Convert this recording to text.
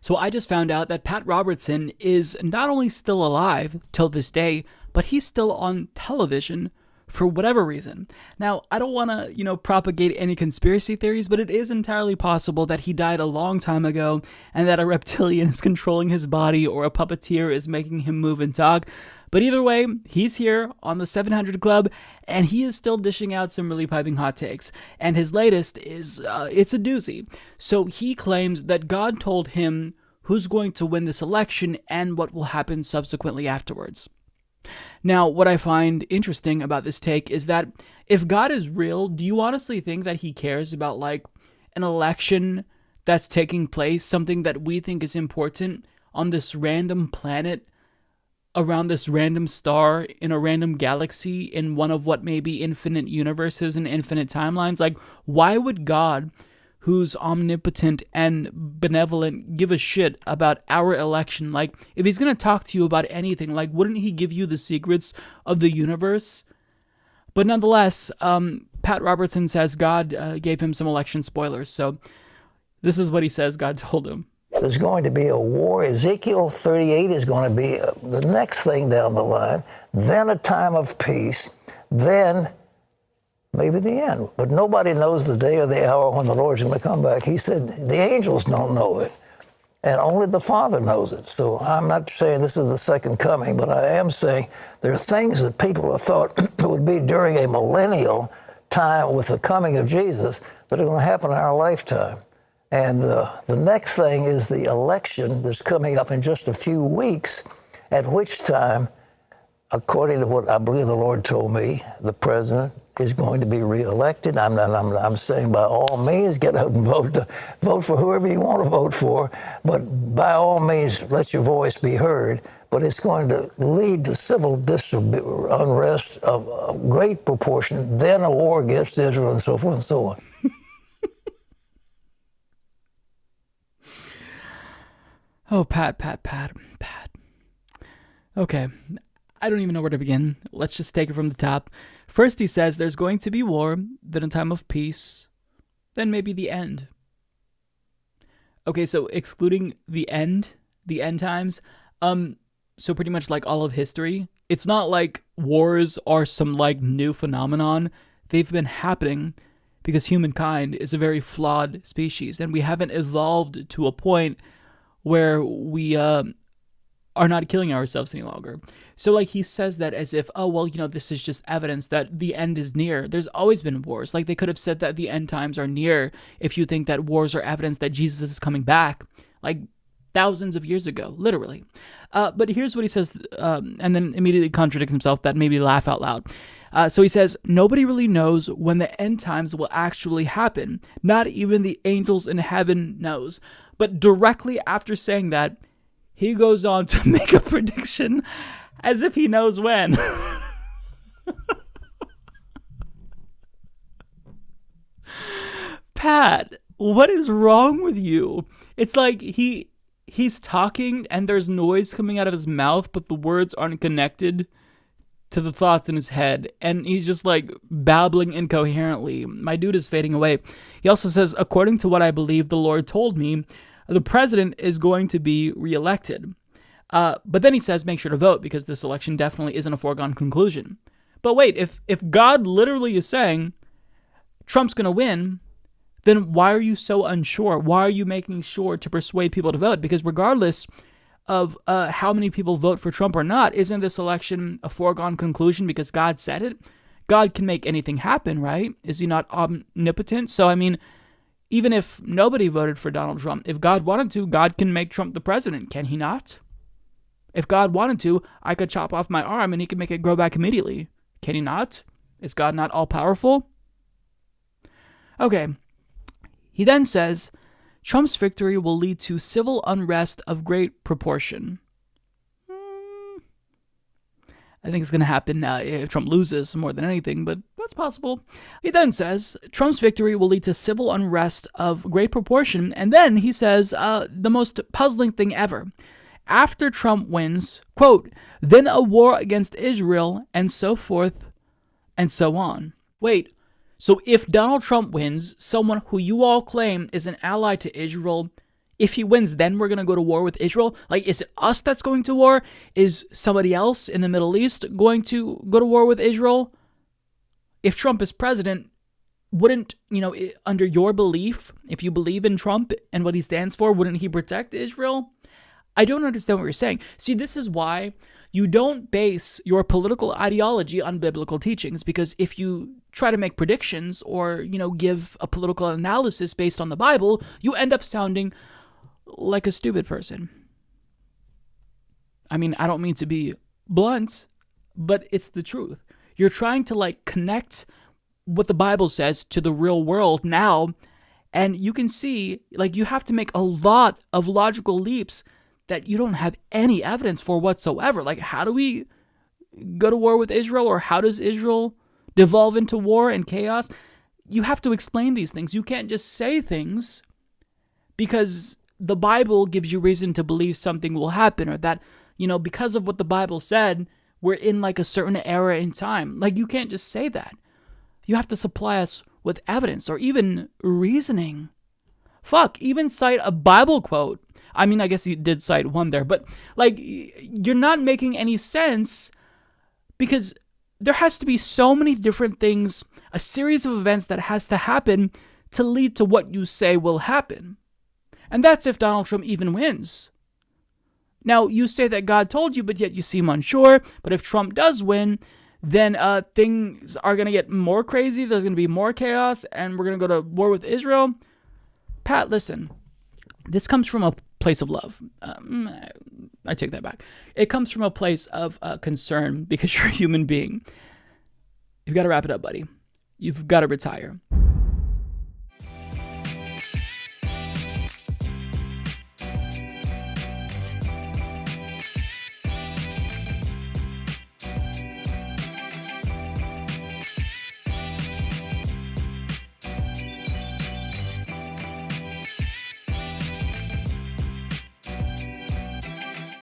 So I just found out that Pat Robertson is not only still alive till this day, but he's still on television for whatever reason. Now, I don't want to, propagate any conspiracy theories, but it is entirely possible that he died a long time ago and that a reptilian is controlling his body or a puppeteer is making him move and talk. But either way, he's here on the 700 Club, and he is still dishing out some really piping hot takes. And his latest is, it's a doozy. So he claims that God told him who's going to win this election and what will happen subsequently afterwards. Now, what I find interesting about this take is that if God is real, do you honestly think that he cares about, like, an election that's taking place, something that we think is important on this random planet, around this random star, in a random galaxy, in one of what may be infinite universes and infinite timelines? Like, why would God, who's omnipotent and benevolent, give a shit about our election? Like, if he's going to talk to you about anything, like, wouldn't he give you the secrets of the universe? But nonetheless, Pat Robertson says God gave him some election spoilers. So this is what he says God told him. There's going to be a war. Ezekiel 38 is going to be the next thing down the line. Then a time of peace. Then maybe the end. But nobody knows the day or the hour when the Lord's going to come back. He said the angels don't know it, and only the Father knows it. So I'm not saying this is the second coming, but I am saying there are things that people have thought would be during a millennial time with the coming of Jesus that are going to happen in our lifetime. And the next thing is the election that's coming up in just a few weeks, at which time, according to what I believe the Lord told me, the president is going to be reelected. I'm saying by all means, get out and vote for whoever you want to vote for, but by all means, let your voice be heard. But it's going to lead to civil unrest of a great proportion, then a war against Israel, and so forth and so on. Oh, Pat. Okay, I don't even know where to begin. Let's just take it from the top. First, he says there's going to be war, then a time of peace, then maybe the end. Okay, so excluding the end times, so pretty much like all of history, it's not like wars are some like new phenomenon. They've been happening because humankind is a very flawed species, and we haven't evolved to a point where we are not killing ourselves any longer. So like he says that as if, oh, well, this is just evidence that the end is near. There's always been wars. Like they could have said that the end times are near if you think that wars are evidence that Jesus is coming back, like thousands of years ago, literally. But here's what he says, and then immediately contradicts himself. That made me laugh out loud. So he says, nobody really knows when the end times will actually happen. Not even the angels in heaven knows. But directly after saying that, he goes on to make a prediction as if he knows when. Pat, what is wrong with you? It's like he's talking and there's noise coming out of his mouth, but the words aren't connected to the thoughts in his head, and he's just like babbling incoherently. My dude is fading away. He also says, according to what I believe the Lord told me, the president is going to be reelected. But then he says, make sure to vote because this election definitely isn't a foregone conclusion. But wait, if God literally is saying Trump's going to win, then why are you so unsure? Why are you making sure to persuade people to vote? Because regardless of how many people vote for Trump or not, isn't this election a foregone conclusion because God said it? God can make anything happen, right? Is he not omnipotent? So, I mean, even if nobody voted for Donald Trump, if God wanted to, God can make Trump the president, can he not? If God wanted to, I could chop off my arm and he could make it grow back immediately. Can he not? Is God not all-powerful? Okay. He then says, Trump's victory will lead to civil unrest of great proportion. I think it's going to happen if Trump loses more than anything, but that's possible. He then says, Trump's victory will lead to civil unrest of great proportion. And then he says the most puzzling thing ever. After Trump wins, quote, then a war against Israel, and so forth and so on. Wait, so if Donald Trump wins, someone who you all claim is an ally to Israel if he wins, then we're going to go to war with Israel? Like, is it us that's going to war? Is somebody else in the Middle East going to go to war with Israel? If Trump is president, wouldn't, under your belief, if you believe in Trump and what he stands for, wouldn't he protect Israel? I don't understand what you're saying. See, this is why you don't base your political ideology on biblical teachings, because if you try to make predictions or, give a political analysis based on the Bible, you end up sounding like a stupid person. I mean, I don't mean to be blunt, but it's the truth. You're trying to connect what the Bible says to the real world now, and you can see you have to make a lot of logical leaps that you don't have any evidence for whatsoever. How do we go to war with Israel, or how does Israel devolve into war and chaos? You have to explain these things. You can't just say things because the Bible gives you reason to believe something will happen, or that, because of what the Bible said, we're in a certain era in time. You can't just say that. You have to supply us with evidence or even reasoning. Even cite a Bible quote. I mean, I guess you did cite one there, but you're not making any sense, because there has to be so many different things, a series of events that has to happen to lead to what you say will happen. And that's if Donald Trump even wins. Now, you say that God told you, but yet you seem unsure. But if Trump does win, then things are going to get more crazy. There's going to be more chaos, and we're going to go to war with Israel. Pat, listen. This comes from a place of love. I take that back. It comes from a place of concern, because you're a human being. You've got to wrap it up, buddy. You've got to retire.